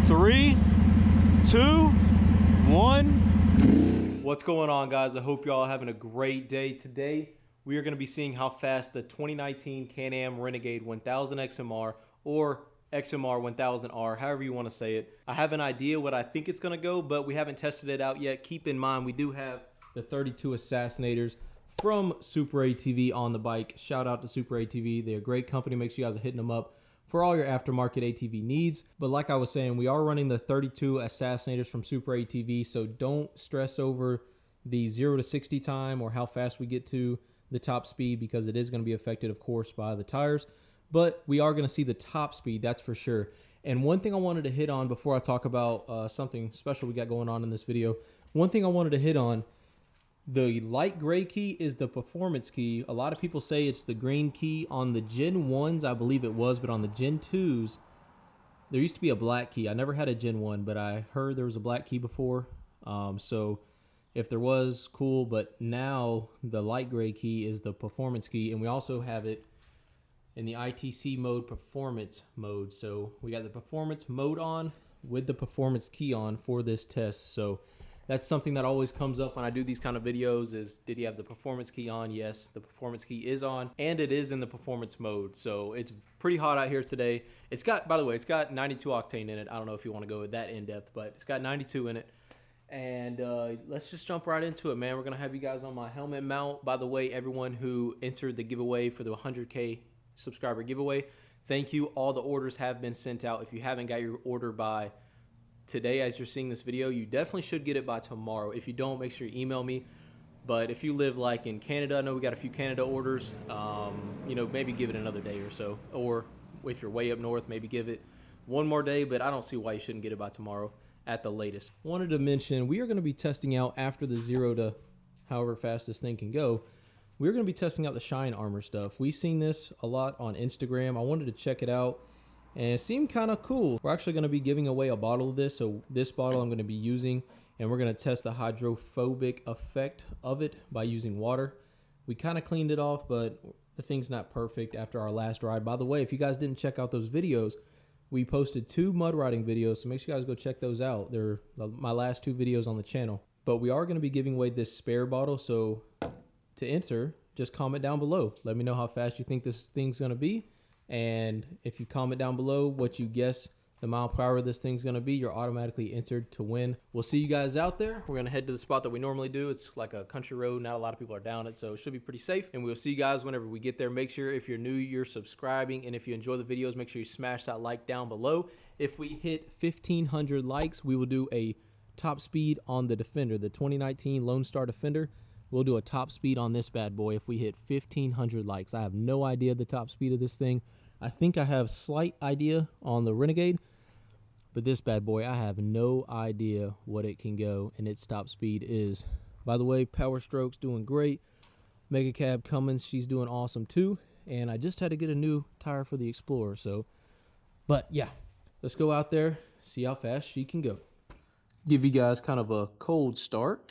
3, 2, 1. What's going on, guys? I hope y'all having a great day. Today we are going to be seeing how fast the 2019 CanAm Renegade 1000 XMR or XMR 1000R, however you want to say it. I have an idea what I think it's going to go, but we haven't tested it out yet. Keep in mind, we do have the 32 Assassinators from Super ATV on the bike. Shout out to Super ATV. They're a great company. Make sure you guys are hitting them up for all your aftermarket ATV needs. But like I was saying, we are running the 32 Assassinators from Super ATV, so don't stress over the 0 to 60 time or how fast we get to the top speed, because it is going to be affected, of course, by the tires. But we are going to see the top speed, that's for sure. And one thing I wanted to hit on before I talk about something special we got going on in this video, one thing I wanted to hit on, the light gray key is the performance key. A lot of people say it's the green key. On the Gen 1s, I believe it was, but on the Gen 2s, there used to be a black key. I never had a Gen 1, but I heard there was a black key before. So if there was, cool, but now the light gray key is the performance key, and we also have it in the ITC mode, performance mode. So we got the performance mode on with the performance key on for this test. So that's something that always comes up when I do these kind of videos is, did you have the performance key on? Yes, the performance key is on, and it is in the performance mode. So it's pretty hot out here today. It's got, by the way, it's got 92 octane in it. I don't know if you want to go that in depth, but it's got 92 in it. And let's just jump right into it, man. We're going to have you guys on my helmet mount. By the way, everyone who entered the giveaway for the 100K subscriber giveaway, thank you. All the orders have been sent out. If you haven't got your order by today as you're seeing this video, you definitely should get it by tomorrow. If you don't, make sure you email me. But if you live like in Canada, I know we got a few Canada orders, you know, maybe give it another day or so. Or if you're way up north, maybe give it one more day, but I don't see why you shouldn't get it by tomorrow at the latest. Wanted to mention, we are going to be testing out after the 0 to however fast this thing can go. We're going to be testing out the Shine Armor stuff. We've seen this a lot on Instagram. I wanted to check it out, and it seemed kind of cool. We're actually going to be giving away a bottle of this. So this bottle I'm going to be using, and we're going to test the hydrophobic effect of it by using water. We kind of cleaned it off, but the thing's not perfect after our last ride. By the way, if you guys didn't check out those videos, we posted 2 mud riding videos, so make sure you guys go check those out. They're my last 2 videos on the channel. But we are going to be giving away this spare bottle, so to enter, just comment down below. Let me know how fast you think this thing's going to be. And if you comment down below what you guess the mile per hour this thing's going to be, you're automatically entered to win. We'll see you guys out there. We're going to head to the spot that we normally do. It's like a country road. Not a lot of people are down it, so it should be pretty safe. And we'll see you guys whenever we get there. Make sure if you're new, you're subscribing. And if you enjoy the videos, make sure you smash that like down below. If we hit 1,500 likes, we will do a top speed on the Defender, the 2019 Lone Star Defender. We'll do a top speed on this bad boy if we hit 1,500 likes. I have no idea the top speed of this thing. I think I have slight idea on the Renegade, but this bad boy, I have no idea what it can go and its top speed is. By the way, Power Stroke's doing great. Mega Cab Cummins, she's doing awesome too. And I just had to get a new tire for the Explorer, so. But yeah, let's go out there, see how fast she can go. Give you guys kind of a cold start.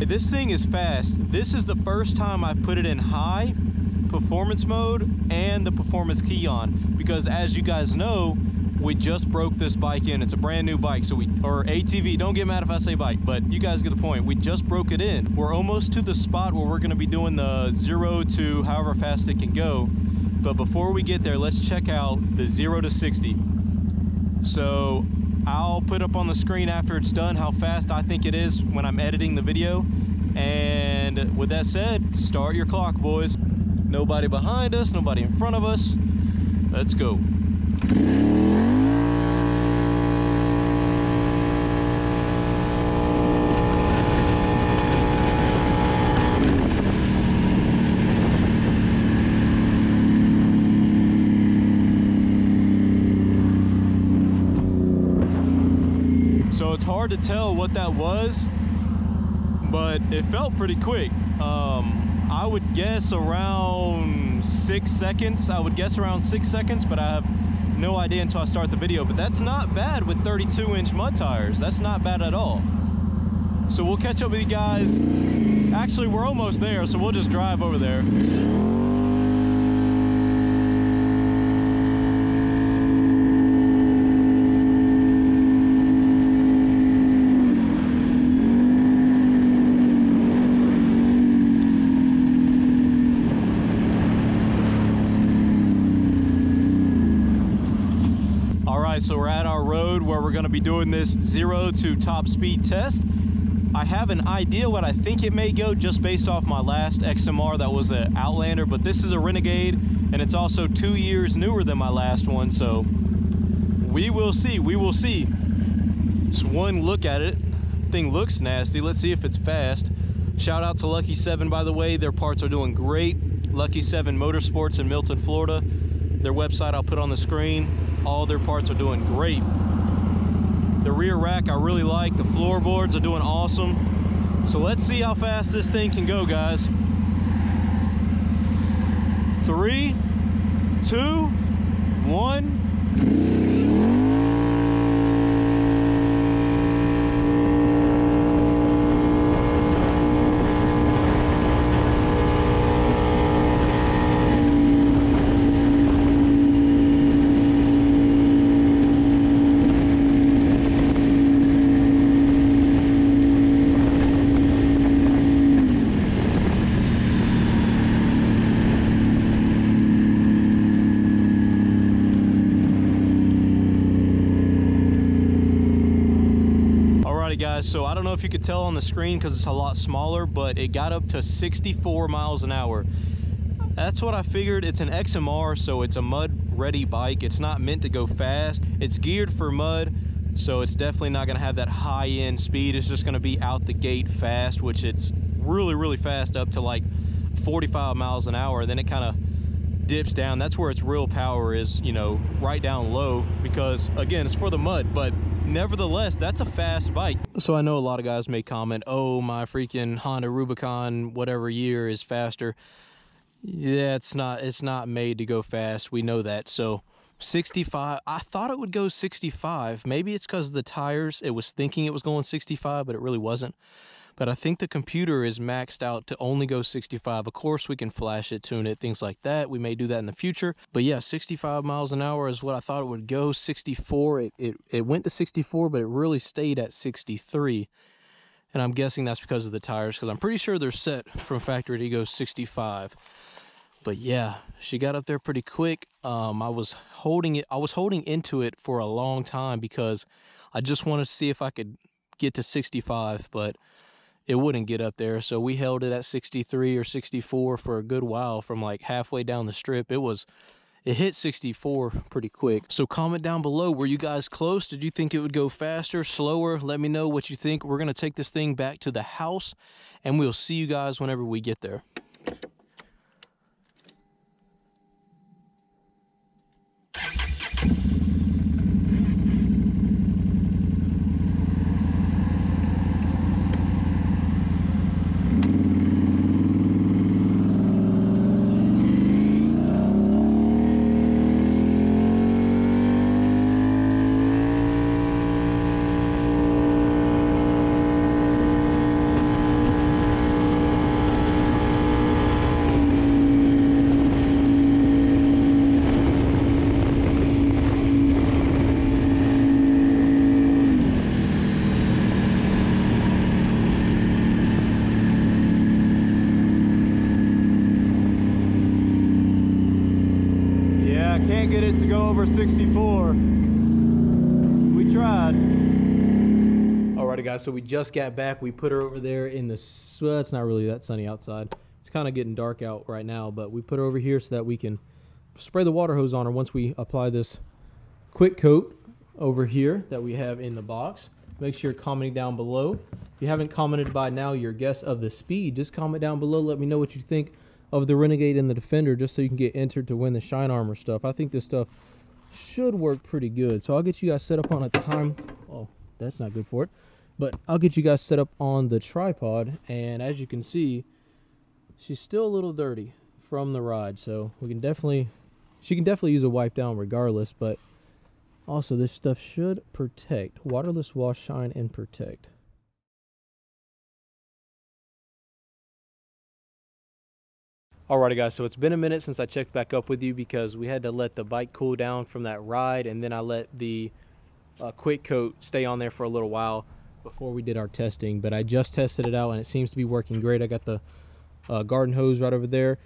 This thing is fast. This is the first time I put it in high performance mode and the performance key on, because as you guys know, we just broke this bike in. It's a brand new bike, so or ATV, don't get mad if I say bike, but you guys get the point. We just broke it in. We're almost to the spot where we're gonna be doing the 0 to however fast it can go. But before we get there, let's check out the 0 to 60. So I'll put up on the screen after it's done how fast I think it is when I'm editing the video. And with that said, start your clock, boys. Nobody behind us, nobody in front of us. Let's go. So it's hard to tell what that was, but it felt pretty quick. I would guess around 6 seconds. I would guess around 6 seconds, but I have no idea until I start the video. But that's not bad with 32-inch mud tires. That's not bad at all. So we'll catch up with you guys. Actually, we're almost there, so we'll just drive over there. So we're at our road where we're going to be doing this 0 to top speed test. I have an idea what I think it may go just based off my last XMR that was an Outlander, but this is a Renegade and it's also 2 years newer than my last one, so we will see. We will see. Just one look at it. Thing looks nasty. Let's see if it's fast. Shout out to Lucky 7, by the way. Their parts are doing great. Lucky 7 Motorsports in Milton, Florida. Their website I'll put on the screen. All their parts are doing great. The rear rack I really like. The floorboards are doing awesome. So let's see how fast this thing can go, guys. 3, 2, 1. Guys, so I don't know if you could tell on the screen because it's a lot smaller, but it got up to 64 miles an hour. That's what I figured. It's an XMR, so it's a mud ready bike. It's not meant to go fast. It's geared for mud, so it's definitely not going to have that high end speed. It's just going to be out the gate fast, which it's really fast up to like 45 miles an hour. Then it kind of dips down. That's where its real power is, you know, right down low, because again, it's for the mud, but nevertheless, that's a fast bike. So I know a lot of guys may comment, oh, my freaking Honda Rubicon, whatever year, is faster. Yeah, it's not made to go fast. We know that. So 65, I thought it would go 65. Maybe it's because of the tires. It was thinking it was going 65, but it really wasn't. But I think the computer is maxed out to only go 65. Of course, we can flash it, tune it, things like that. We may do that in the future. But yeah, 65 miles an hour is what I thought it would go. 64, it went to 64, but it really stayed at 63. And I'm guessing that's because of the tires, because I'm pretty sure they're set from factory to go 65. But yeah, she got up there pretty quick. I was holding into it for a long time because I just wanted to see if I could get to 65, but it wouldn't get up there. So we held it at 63 or 64 for a good while. From like halfway down the strip, it hit 64 pretty quick. So comment down below, were you guys close? Did you think it would go faster, slower? Let me know what you think. We're gonna take this thing back to the house and we'll see you guys whenever we get there. Can't get it to go over 64. We tried. Alrighty guys, so we just got back. We put her over there in the, well, it's not really that sunny outside. It's kind of getting dark out right now, but we put her over here so that we can spray the water hose on her once we apply this quick coat over here that we have in the box. Make sure you're commenting down below. If you haven't commented by now your guess of the speed, just comment down below. Let me know what you think of the Renegade and the Defender, just so you can get entered to win the Shine Armor stuff. I think this stuff should work pretty good. So I'll get you guys set up on a time. Oh, that's not good for it. But I'll get you guys set up on the tripod. And as you can see, she's still a little dirty from the ride. So she can definitely use a wipe down regardless. But also, this stuff should protect. Waterless wash, shine, and protect. Alrighty guys, so it's been a minute since I checked back up with you because we had to let the bike cool down from that ride, and then I let the quick coat stay on there for a little while before we did our testing. But I just tested it out and it seems to be working great. I got the garden hose right over there,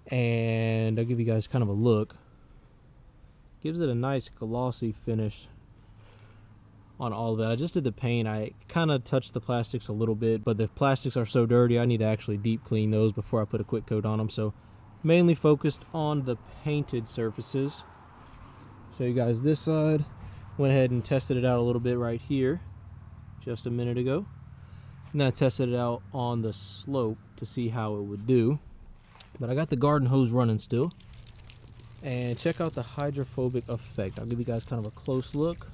and I'll give you guys kind of a look. Gives it a nice glossy finish on all of that. I just did the paint. I kind of touched the plastics a little bit, but the plastics are so dirty I need to actually deep clean those before I put a quick coat on them. So mainly focused on the painted surfaces. Show you guys this side. Went ahead and tested it out a little bit right here just a minute ago, and then I tested it out on the slope to see how it would do. But I got the garden hose running still, and check out the hydrophobic effect. I'll give you guys kind of a close look.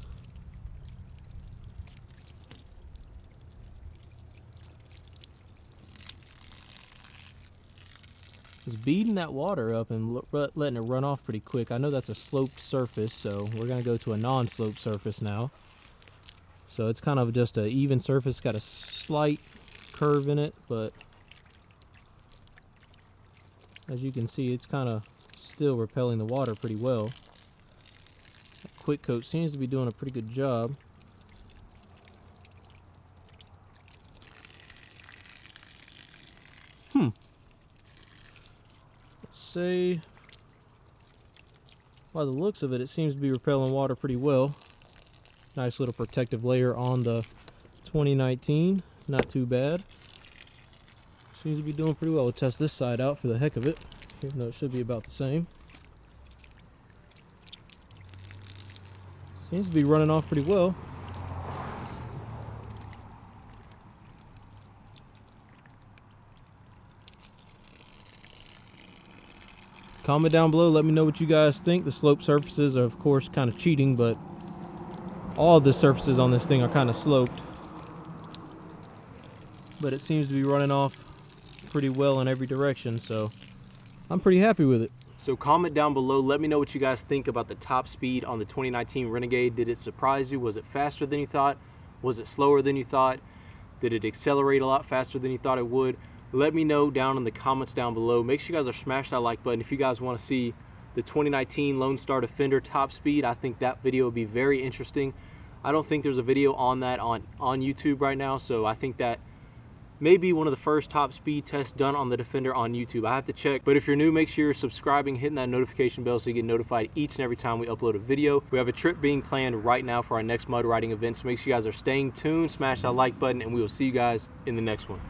It's beating that water up and letting it run off pretty quick. I know that's a sloped surface, so we're going to go to a non-sloped surface now. So it's kind of just an even surface, got a slight curve in it, but as you can see, it's kind of still repelling the water pretty well. That quick coat seems to be doing a pretty good job. Say, by the looks of it, it seems to be repelling water pretty well. Nice little protective layer on the 2019, not too bad. Seems to be doing pretty well. We'll test this side out for the heck of it, even though it should be about the same. Seems to be running off pretty well. Comment down below, let me know what you guys think. The slope surfaces are of course kind of cheating, but all of the surfaces on this thing are kind of sloped. But it seems to be running off pretty well in every direction, so I'm pretty happy with it. So comment down below, let me know what you guys think about the top speed on the 2019 Renegade. Did it surprise you? Was it faster than you thought? Was it slower than you thought? Did it accelerate a lot faster than you thought it would? Let me know down in the comments down below. Make sure you guys are smash that like button if you guys want to see the 2019 Lone Star Defender top speed. I think that video would be very interesting. I don't think there's a video on that on YouTube right now, so I think that may be one of the first top speed tests done on the Defender on YouTube. I have to check, but if you're new, make sure you're subscribing, hitting that notification bell so you get notified each and every time we upload a video. We have a trip being planned right now for our next mud riding event, so make sure you guys are staying tuned, smash that like button, and we will see you guys in the next one.